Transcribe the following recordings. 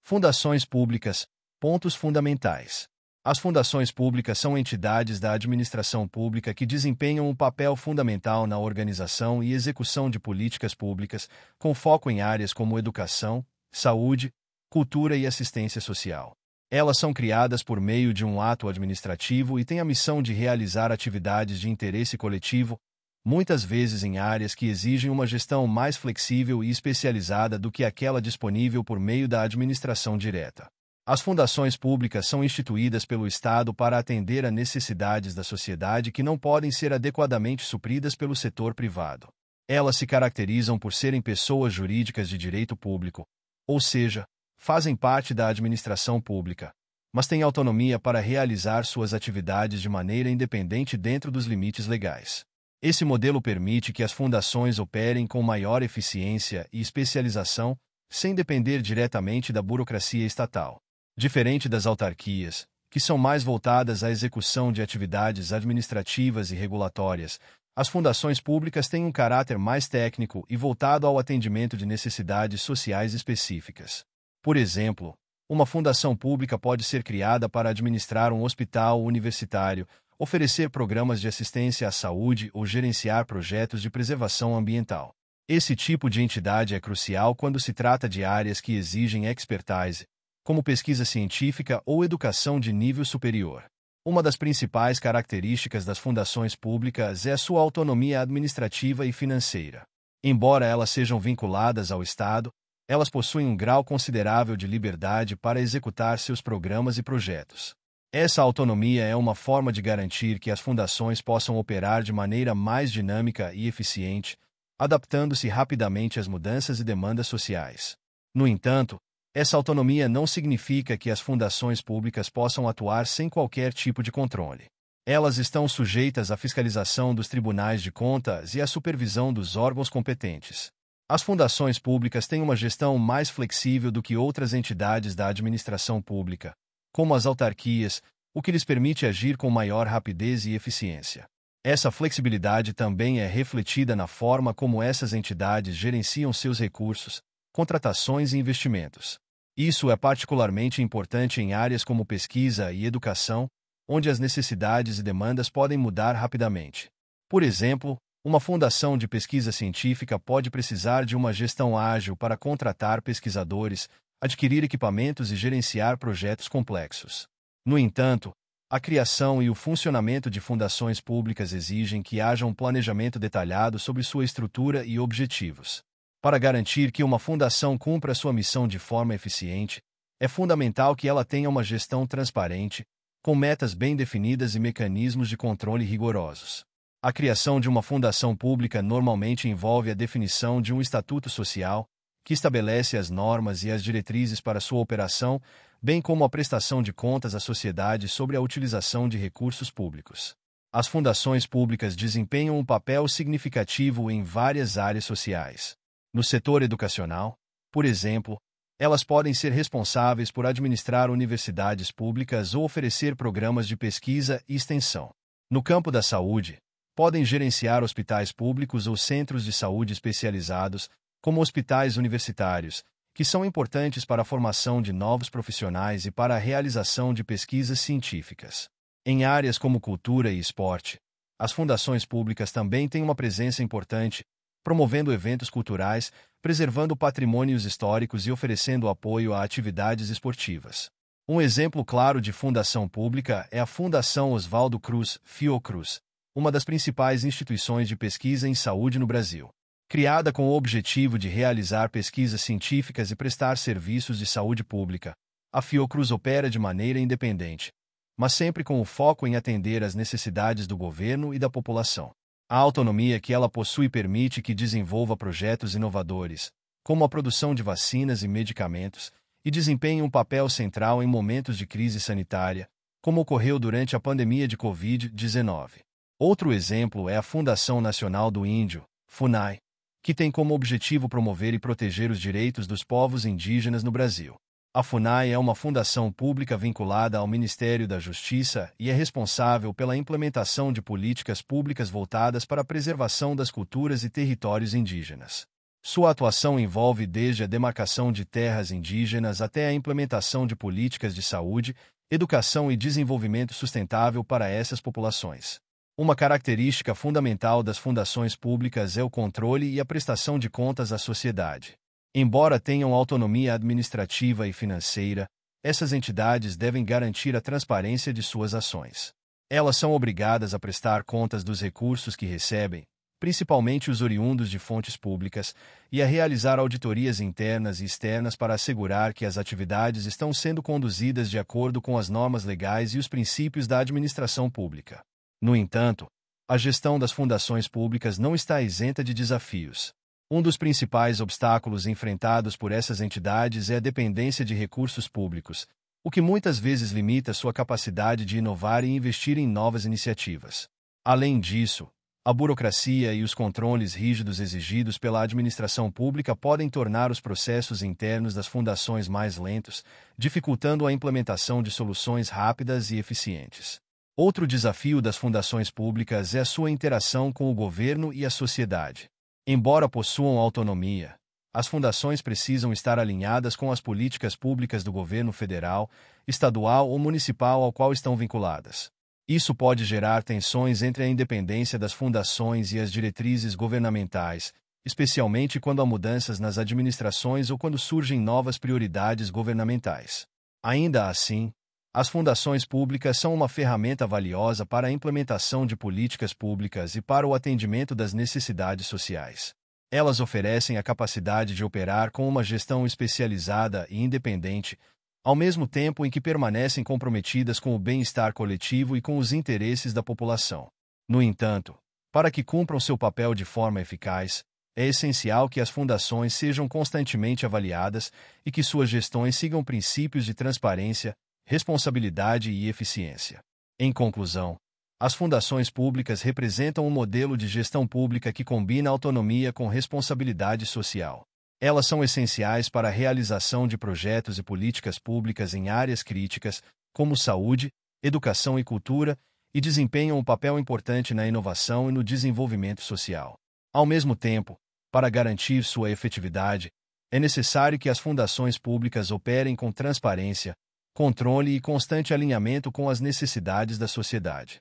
Fundações públicas. Pontos fundamentais. As fundações públicas são entidades da administração pública que desempenham um papel fundamental na organização e execução de políticas públicas, com foco em áreas como educação, saúde, cultura e assistência social. Elas são criadas por meio de um ato administrativo e têm a missão de realizar atividades de interesse coletivo, muitas vezes em áreas que exigem uma gestão mais flexível e especializada do que aquela disponível por meio da administração direta. As fundações públicas são instituídas pelo Estado para atender a necessidades da sociedade que não podem ser adequadamente supridas pelo setor privado. Elas se caracterizam por serem pessoas jurídicas de direito público, ou seja, fazem parte da administração pública, mas têm autonomia para realizar suas atividades de maneira independente dentro dos limites legais. Esse modelo permite que as fundações operem com maior eficiência e especialização, sem depender diretamente da burocracia estatal. Diferente das autarquias, que são mais voltadas à execução de atividades administrativas e regulatórias, as fundações públicas têm um caráter mais técnico e voltado ao atendimento de necessidades sociais específicas. Por exemplo, uma fundação pública pode ser criada para administrar um hospital universitário, oferecer programas de assistência à saúde ou gerenciar projetos de preservação ambiental. Esse tipo de entidade é crucial quando se trata de áreas que exigem expertise, como pesquisa científica ou educação de nível superior. Uma das principais características das fundações públicas é a sua autonomia administrativa e financeira. Embora elas sejam vinculadas ao Estado, elas possuem um grau considerável de liberdade para executar seus programas e projetos. Essa autonomia é uma forma de garantir que as fundações possam operar de maneira mais dinâmica e eficiente, adaptando-se rapidamente às mudanças e demandas sociais. No entanto, essa autonomia não significa que as fundações públicas possam atuar sem qualquer tipo de controle. Elas estão sujeitas à fiscalização dos tribunais de contas e à supervisão dos órgãos competentes. As fundações públicas têm uma gestão mais flexível do que outras entidades da administração pública, como as autarquias, o que lhes permite agir com maior rapidez e eficiência. Essa flexibilidade também é refletida na forma como essas entidades gerenciam seus recursos, contratações e investimentos. Isso é particularmente importante em áreas como pesquisa e educação, onde as necessidades e demandas podem mudar rapidamente. Por exemplo, uma fundação de pesquisa científica pode precisar de uma gestão ágil para contratar pesquisadores, adquirir equipamentos e gerenciar projetos complexos. No entanto, a criação e o funcionamento de fundações públicas exigem que haja um planejamento detalhado sobre sua estrutura e objetivos. Para garantir que uma fundação cumpra sua missão de forma eficiente, é fundamental que ela tenha uma gestão transparente, com metas bem definidas e mecanismos de controle rigorosos. A criação de uma fundação pública normalmente envolve a definição de um estatuto social, que estabelece as normas e as diretrizes para sua operação, bem como a prestação de contas à sociedade sobre a utilização de recursos públicos. As fundações públicas desempenham um papel significativo em várias áreas sociais. No setor educacional, por exemplo, elas podem ser responsáveis por administrar universidades públicas ou oferecer programas de pesquisa e extensão. No campo da saúde, podem gerenciar hospitais públicos ou centros de saúde especializados, como hospitais universitários, que são importantes para a formação de novos profissionais e para a realização de pesquisas científicas. Em áreas como cultura e esporte, as fundações públicas também têm uma presença importante, promovendo eventos culturais, preservando patrimônios históricos e oferecendo apoio a atividades esportivas. Um exemplo claro de fundação pública é a Fundação Oswaldo Cruz, Fiocruz, uma das principais instituições de pesquisa em saúde no Brasil. Criada com o objetivo de realizar pesquisas científicas e prestar serviços de saúde pública, a Fiocruz opera de maneira independente, mas sempre com o foco em atender às necessidades do governo e da população. A autonomia que ela possui permite que desenvolva projetos inovadores, como a produção de vacinas e medicamentos, e desempenhe um papel central em momentos de crise sanitária, como ocorreu durante a pandemia de Covid-19. Outro exemplo é a Fundação Nacional do Índio, FUNAI, que tem como objetivo promover e proteger os direitos dos povos indígenas no Brasil. A FUNAI é uma fundação pública vinculada ao Ministério da Justiça e é responsável pela implementação de políticas públicas voltadas para a preservação das culturas e territórios indígenas. Sua atuação envolve desde a demarcação de terras indígenas até a implementação de políticas de saúde, educação e desenvolvimento sustentável para essas populações. Uma característica fundamental das fundações públicas é o controle e a prestação de contas à sociedade. Embora tenham autonomia administrativa e financeira, essas entidades devem garantir a transparência de suas ações. Elas são obrigadas a prestar contas dos recursos que recebem, principalmente os oriundos de fontes públicas, e a realizar auditorias internas e externas para assegurar que as atividades estão sendo conduzidas de acordo com as normas legais e os princípios da administração pública. No entanto, a gestão das fundações públicas não está isenta de desafios. Um dos principais obstáculos enfrentados por essas entidades é a dependência de recursos públicos, o que muitas vezes limita sua capacidade de inovar e investir em novas iniciativas. Além disso, a burocracia e os controles rígidos exigidos pela administração pública podem tornar os processos internos das fundações mais lentos, dificultando a implementação de soluções rápidas e eficientes. Outro desafio das fundações públicas é a sua interação com o governo e a sociedade. Embora possuam autonomia, as fundações precisam estar alinhadas com as políticas públicas do governo federal, estadual ou municipal ao qual estão vinculadas. Isso pode gerar tensões entre a independência das fundações e as diretrizes governamentais, especialmente quando há mudanças nas administrações ou quando surgem novas prioridades governamentais. Ainda assim, as fundações públicas são uma ferramenta valiosa para a implementação de políticas públicas e para o atendimento das necessidades sociais. Elas oferecem a capacidade de operar com uma gestão especializada e independente, ao mesmo tempo em que permanecem comprometidas com o bem-estar coletivo e com os interesses da população. No entanto, para que cumpram seu papel de forma eficaz, é essencial que as fundações sejam constantemente avaliadas e que suas gestões sigam princípios de transparência, responsabilidade e eficiência. Em conclusão, as fundações públicas representam um modelo de gestão pública que combina autonomia com responsabilidade social. Elas são essenciais para a realização de projetos e políticas públicas em áreas críticas, como saúde, educação e cultura, e desempenham um papel importante na inovação e no desenvolvimento social. Ao mesmo tempo, para garantir sua efetividade, é necessário que as fundações públicas operem com transparência, controle e constante alinhamento com as necessidades da sociedade.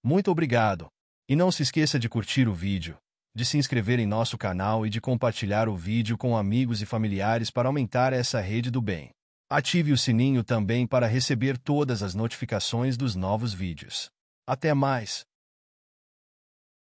Muito obrigado! E não se esqueça de curtir o vídeo, de se inscrever em nosso canal e de compartilhar o vídeo com amigos e familiares para aumentar essa rede do bem. Ative o sininho também para receber todas as notificações dos novos vídeos. Até mais!